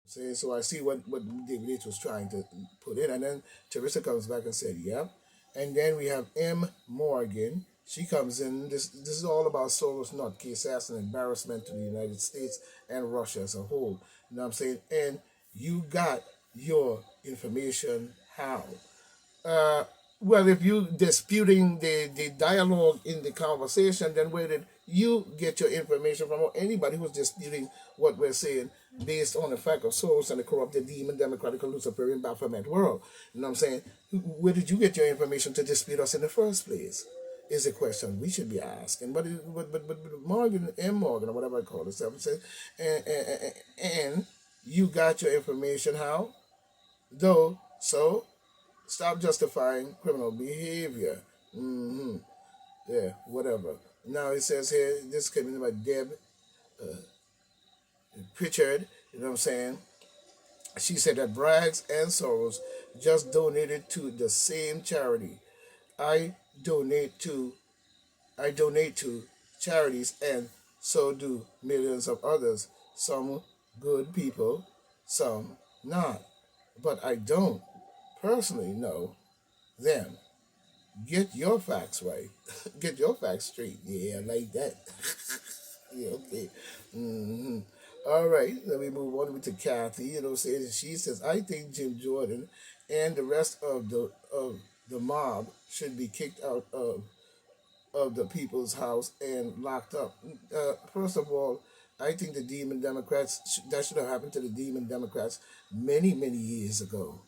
See, so I see what David H was trying to put in. And then Teresa comes back and said, yep. And then we have M. Morgan. She comes in. This is all about Soros nutcase as an embarrassment to the United States and Russia as a whole. You know what I'm saying? And you got your information how? Uh, well, if you disputing the dialogue in the conversation, then where did you get your information from? Or anybody who's disputing what we're saying based on the fact of Soros and the corrupted demon, democratic, Luciferian, Baphomet world. You know what I'm saying? Where did you get your information to dispute us in the first place? Is a question we should be asking. But Morgan, M. Morgan, or whatever I call it, says, and you got your information how? Though, so stop justifying criminal behavior. Yeah, whatever. Now it says here, this came in by Deb Pritchard, you know what I'm saying? She said that Braggs and Soros just donated to the same charity. I donate to I donate to charities and so do millions of others. Some good people, some not. But I don't personally know them. Get your facts right. Get your facts straight. Yeah, like that. Yeah, okay. hmm All right, let me move on to Kathy. You know, saying she says, I think Jim Jordan and the rest of the mob should be kicked out of the people's house and locked up. First of all, I think the Demon Democrats that should have happened to the Demon Democrats many years ago,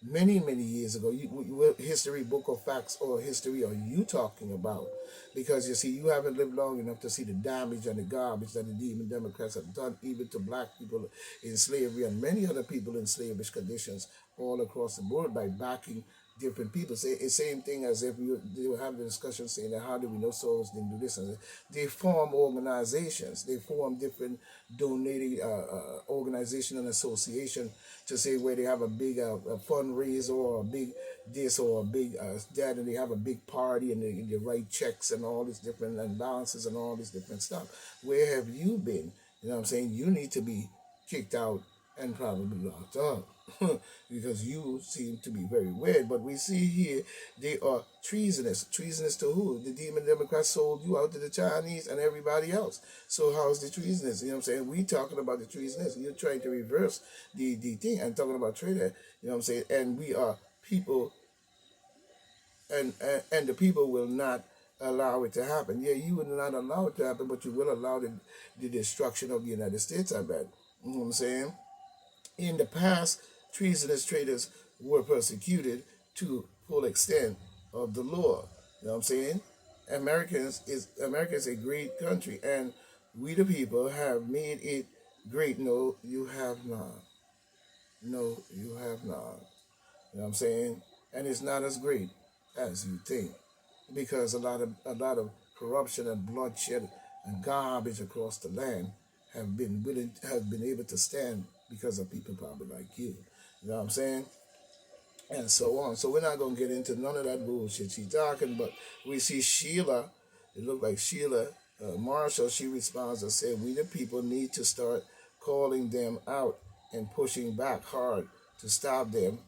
many years ago. What history book of facts or history are you talking about? Because you see, you haven't lived long enough to see the damage and the garbage that the demon Democrats have done, even to black people in slavery and many other people in slavish conditions all across the board by backing different people. Say it's same thing as if they were having a discussion saying that how do we know souls didn't do this and that. They form organizations. They form different donating organization and association to say where they have a big fundraiser or a big this or a big that, and they have a big party and they write checks and all this different and balances and all this different stuff. Where have you been? You know what I'm saying? You need to be kicked out and probably locked up because you seem to be very weird. But we see here they are treasonous. Treasonous to who? The demon Democrats sold you out to the Chinese and everybody else. So how's the treasonous? You know what I'm saying? We talking about the treasonous. You're trying to reverse the thing and talking about traitor. You know what I'm saying? And we are people, and the people will not allow it to happen. Yeah, you will not allow it to happen, but you will allow the destruction of the United States, I bet. You know what I'm saying? In the past, treasonous traitors were persecuted to full extent of the law. You know what I'm saying? America is a great country, and we the people have made it great. No, you have not. No, you have not. You know what I'm saying? And it's not as great as you think, because a lot of corruption and bloodshed and garbage across the land have been able to stand because of people probably like you. You know what I'm saying? And so on. So we're not gonna get into none of that bullshit she's talking, but we see Sheila, it looked like Sheila Marshall, she responds and said, we the people need to start calling them out and pushing back hard to stop them,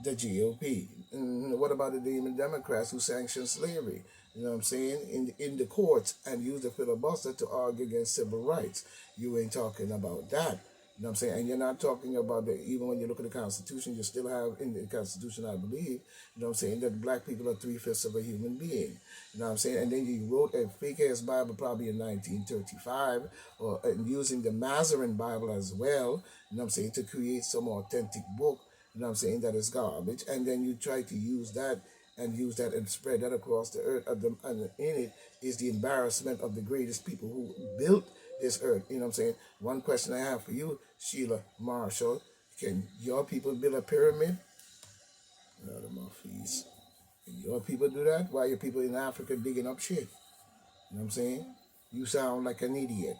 the GOP. And what about the Demon Democrats who sanction slavery? You know what I'm saying? In the courts and use the filibuster to argue against civil rights. You ain't talking about that. You know what I'm saying? And you're not talking about the, even when you look at the Constitution, you still have in the Constitution, I believe, you know what I'm saying, that black people are three-fifths of a human being. You know what I'm saying? And then you wrote a fake-ass Bible probably in 1935, or using the Mazarin Bible as well, you know what I'm saying, to create some authentic book, you know what I'm saying, that is garbage. And then you try to use that and spread that across the earth. And in it is the embarrassment of the greatest people who built this earth. You know what I'm saying? One question I have for you, Sheila Marshall, can your people build a pyramid? Out of my fees. Can your people do that? Why are your people in Africa digging up shit? You know what I'm saying? You sound like an idiot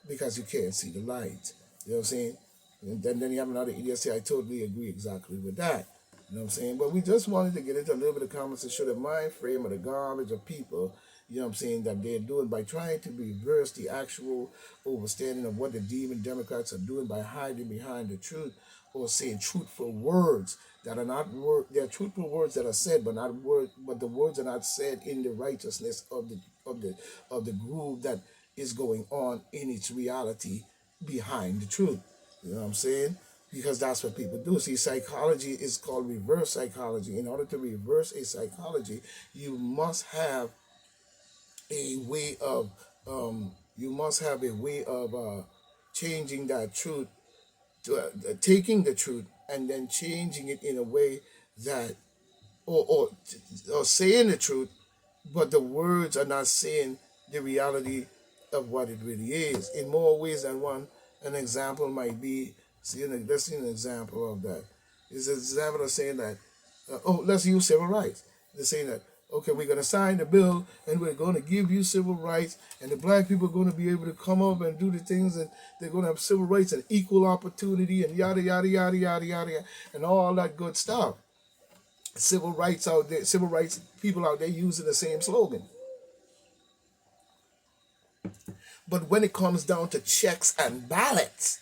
because you can't see the light. You know what I'm saying? And then you have another idiot say, I totally agree exactly with that. You know what I'm saying? But we just wanted to get into a little bit of comments to show the mind frame of the garbage of people you know what I'm saying, that they're doing by trying to reverse the actual overstanding of what the demon Democrats are doing by hiding behind the truth or saying truthful words that are not they're truthful words that are said, but not word, but the words are not said in the righteousness of the groove that is going on in its reality behind the truth. You know what I'm saying? Because that's what people do. See, psychology is called reverse psychology. In order to reverse a psychology, you must have a way of changing that truth to taking the truth and then changing it in a way that or saying the truth, but the words are not saying the reality of what it really is. In more ways than one, an example might be, let's see an example of that. Is an example of saying that, let's use civil rights. They're saying that, okay, we're going to sign the bill and we're going to give you civil rights, and the black people are going to be able to come up and do the things, and they're going to have civil rights and equal opportunity and yada, yada, yada, yada, yada, and all that good stuff. Civil rights out there, civil rights people out there using the same slogan. But when it comes down to checks and ballots,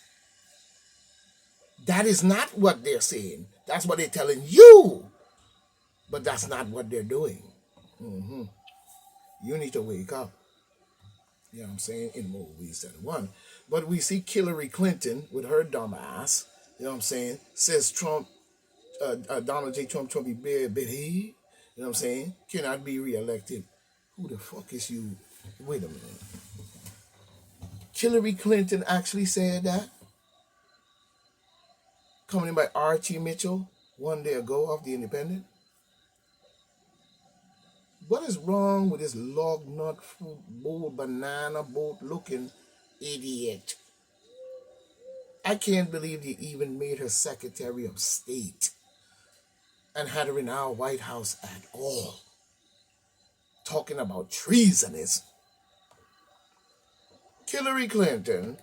that is not what they're saying. That's what they're telling you. But that's not what they're doing. You need to wake up. You know what I'm saying? In more ways than one. But we see Hillary Clinton with her dumb ass, you know what I'm saying, says Trump, Donald J. Trump, Trumpy Betty, you know what I'm saying, cannot be reelected. Who the fuck is you? Wait a minute. Hillary Clinton actually said that? Coming in by Archie Mitchell one day ago off The Independent? What is wrong with this log nut fruit bowl, banana boat looking idiot? I can't believe they even made her Secretary of State and had her in our White House at all. Talking about treasonous. Hillary Clinton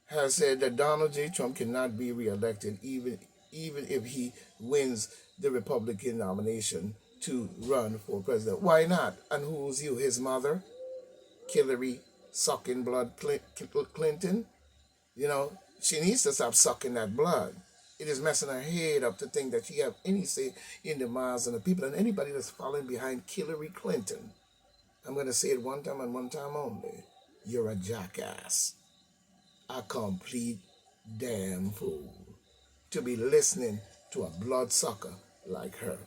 has said that Donald J. Trump cannot be reelected even if he wins the Republican nomination to run for president. Why not? And who's you? His mother? Hillary sucking blood Clinton? You know, she needs to stop sucking that blood. It is messing her head up to think that she have any say in the minds of the people, and anybody that's following behind Hillary Clinton. I'm going to say it one time and one time only. You're a jackass. A complete damn fool. To be listening to a bloodsucker like her.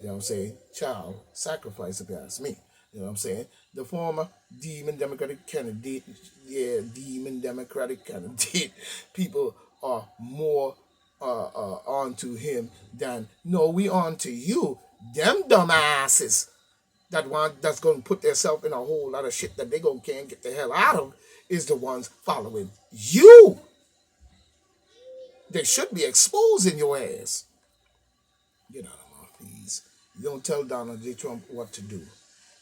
You know what I'm saying? Child sacrifice, if you ask me. You know what I'm saying? The former demon Democratic candidate, people are more on to him than, no, we on to you. Them dumbasses that's going to put themselves in a whole lot of shit that they can't get the hell out of is the ones following you. They should be exposing your ass. Get out of my face. You don't tell Donald J. Trump what to do.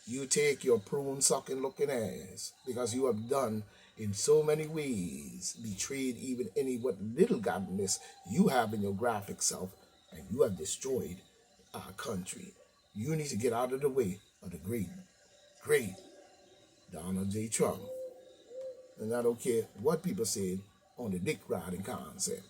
You take your prune-sucking looking ass, because you have done in so many ways betrayed even any what little godliness you have in your graphic self, and you have destroyed our country. You need to get out of the way of the great Donald J. Trump. And I don't care what people said on the dick riding concept.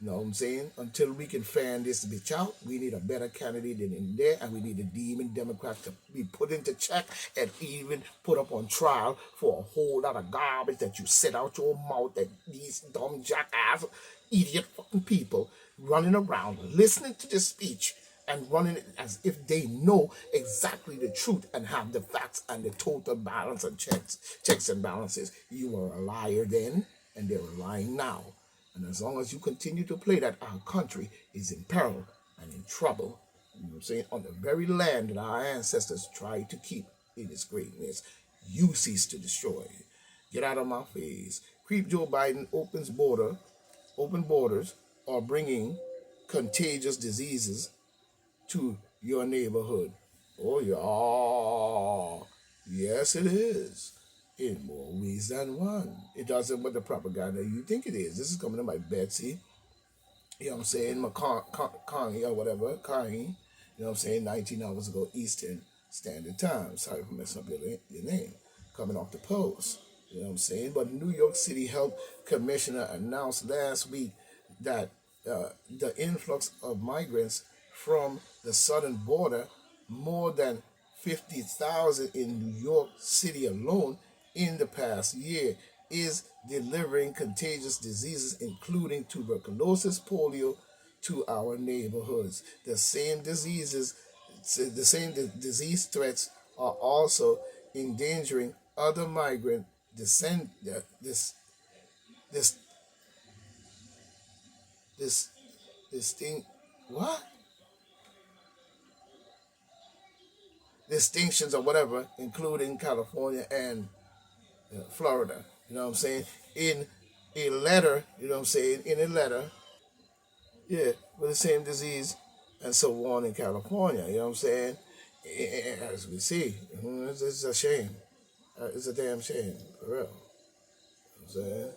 You know what I'm saying? Until we can fan this bitch out, we need a better candidate than in there, and we need the demon Democrats to be put into check and even put up on trial for a whole lot of garbage that you said out your mouth, that these dumb jackass idiot fucking people running around listening to this speech and running it as if they know exactly the truth and have the facts and the total balance and checks and balances. You were a liar then, and they're lying now. And as long as you continue to play that, our country is in peril and in trouble. You know what I'm saying? On the very land that our ancestors tried to keep in its greatness, you cease to destroy. Get out of my face. Creep Joe Biden open borders, are bringing contagious diseases to your neighborhood. Oh, yeah. Yes, it is. In more ways than one. It doesn't what the propaganda you think it is. This is coming in by Betsy. You know what I'm saying? Connie or whatever. Connie. You know what I'm saying? 19 hours ago, Eastern. Standard Time. Sorry for messing up your name. Coming off the post. You know what I'm saying? But New York City Health Commissioner announced last week that the influx of migrants from the southern border, more than 50,000 in New York City alone in the past year, is delivering contagious diseases, including tuberculosis, polio, to our neighborhoods. The same disease threats are also endangering other migrant descend this this this this thing what distinctions or whatever, including California and Florida. You know what I'm saying? In a letter, you know what I'm saying? In a letter, yeah, with the same disease and so on in California. You know what I'm saying? As we see, it's a shame. It's a damn shame, for real. You know what I'm saying?